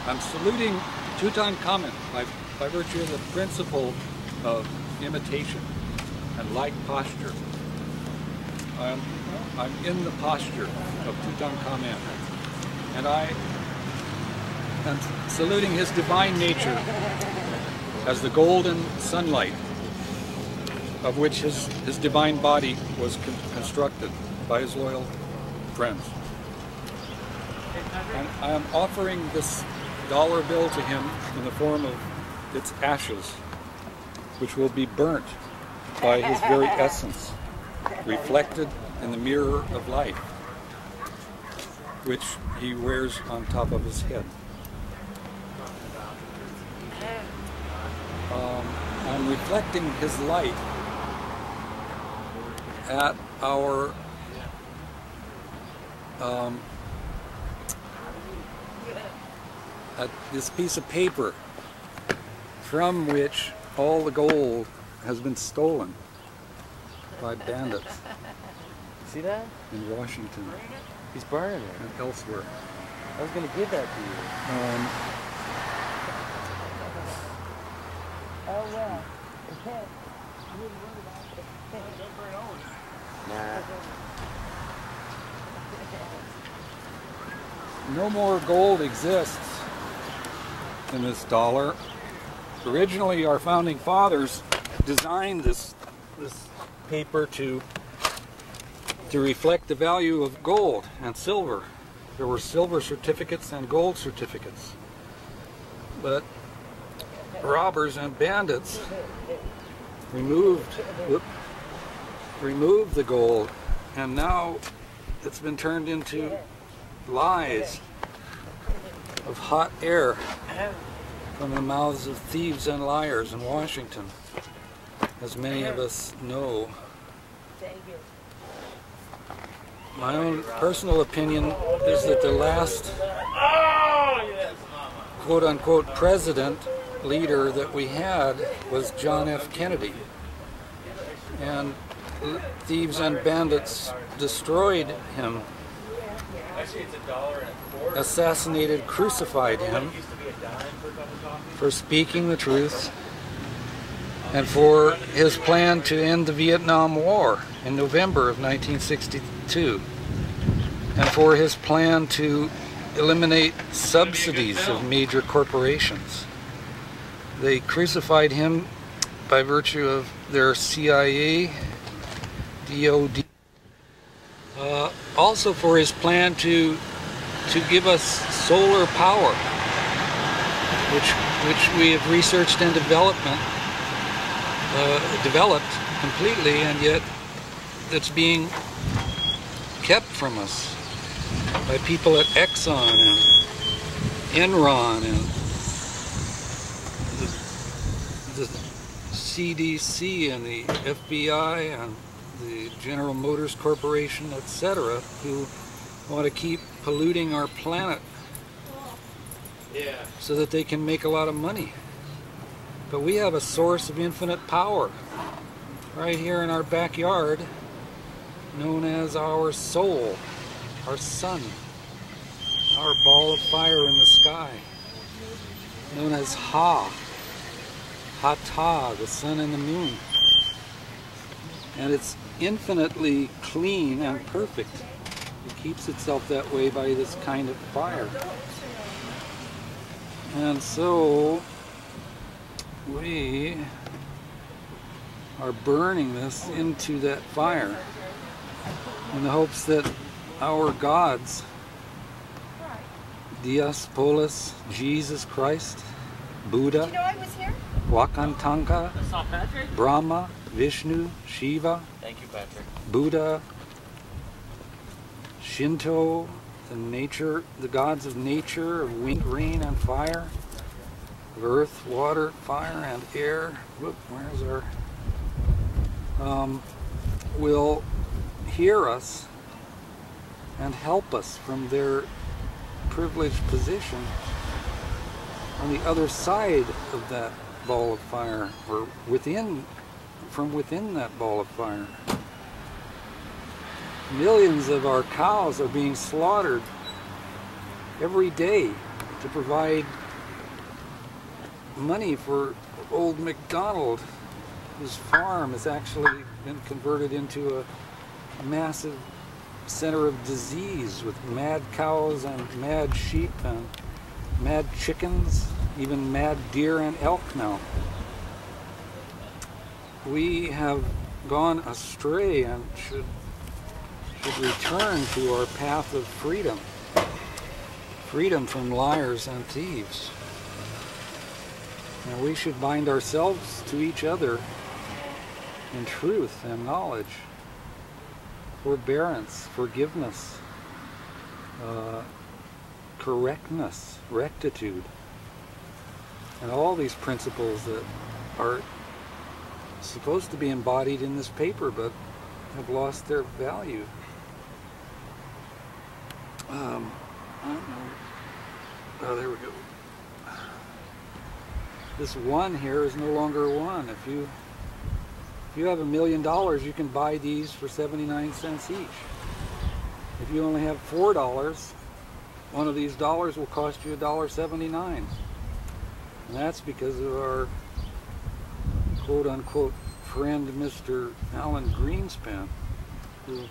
I'm saluting Tutankhamun by virtue of the principle of imitation and like posture. I'm in the posture of Tutankhamun, and I am saluting his divine nature as the golden sunlight of which his divine body was constructed by his loyal friends. And I am offering this dollar bill to him in the form of its ashes, which will be burnt by his very essence, reflected in the mirror of life, which he wears on top of his head. I'm reflecting his light at our at this piece of paper from which all the gold has been stolen by bandits. See that? In Washington. He's burning it. And elsewhere. I was going to give that to you. Oh, well. Nah. No more gold exists in this dollar. Originally, our founding fathers designed this paper to reflect the value of gold and silver. There were silver certificates and gold certificates. But robbers and bandits removed the gold, and now it's been turned into lies of hot air from the mouths of thieves and liars in Washington, as many of us know. My own personal opinion is that the last quote-unquote president leader that we had was John F. Kennedy, and thieves and bandits destroyed him, assassinated, crucified him for speaking the truth and for his plan to end the Vietnam War in November of 1962, and for his plan to eliminate subsidies of major corporations. They crucified him by virtue of their CIA, DOD, also for his plan to give us solar power, which we have researched and developed completely, and yet that's being kept from us by people at Exxon and Enron and the CDC and the FBI and the General Motors Corporation, etc., who want to keep polluting our planet so that they can make a lot of money. But we have a source of infinite power right here in our backyard, known as our soul, our sun, our ball of fire in the sky, known as Hata, the sun and the moon. And it's infinitely clean and perfect. It keeps itself that way by this kind of fire. And so we are burning this into that fire in the hopes that our gods, Dios, Polis, Jesus Christ, Buddha, Wakantanka, Brahma, Vishnu, Shiva, Thank you, Patrick. Buddha, Shinto, the gods of nature, of wind, rain, and fire, of earth, water, fire, and air. Whoop, where's our? Will hear us and help us from their privileged position on the other side of that ball of fire, or from within that ball of fire. Millions of our cows are being slaughtered every day to provide money for old MacDonald, whose farm has actually been converted into a massive center of disease with mad cows and mad sheep and mad chickens, even mad deer and elk now. We have gone astray and should return to our path of freedom. Freedom from liars and thieves. And we should bind ourselves to each other in truth and knowledge, forbearance, forgiveness, correctness, rectitude, and all these principles that are supposed to be embodied in this paper but have lost their value. I don't know. Oh, there we go. This one here is no longer one. If you have $1 million, you can buy these for 79 cents each. If you only have $4, one of these dollars will cost you $1.79. And that's because of our quote-unquote friend, Mr. Alan Greenspan, who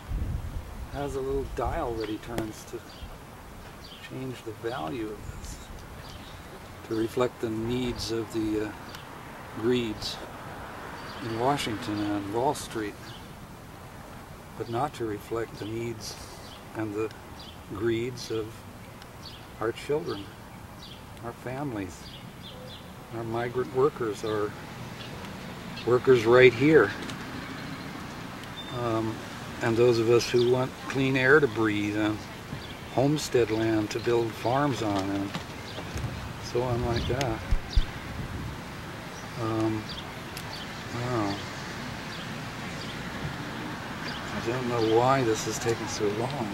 has a little dial that he turns to change the value of this, to reflect the needs of the greeds in Washington and Wall Street, but not to reflect the needs and the greeds of our children, our families, our migrant workers, our workers right here, and those of us who want clean air to breathe and homestead land to build farms on and so on like that. Wow. I don't know why this is taking so long.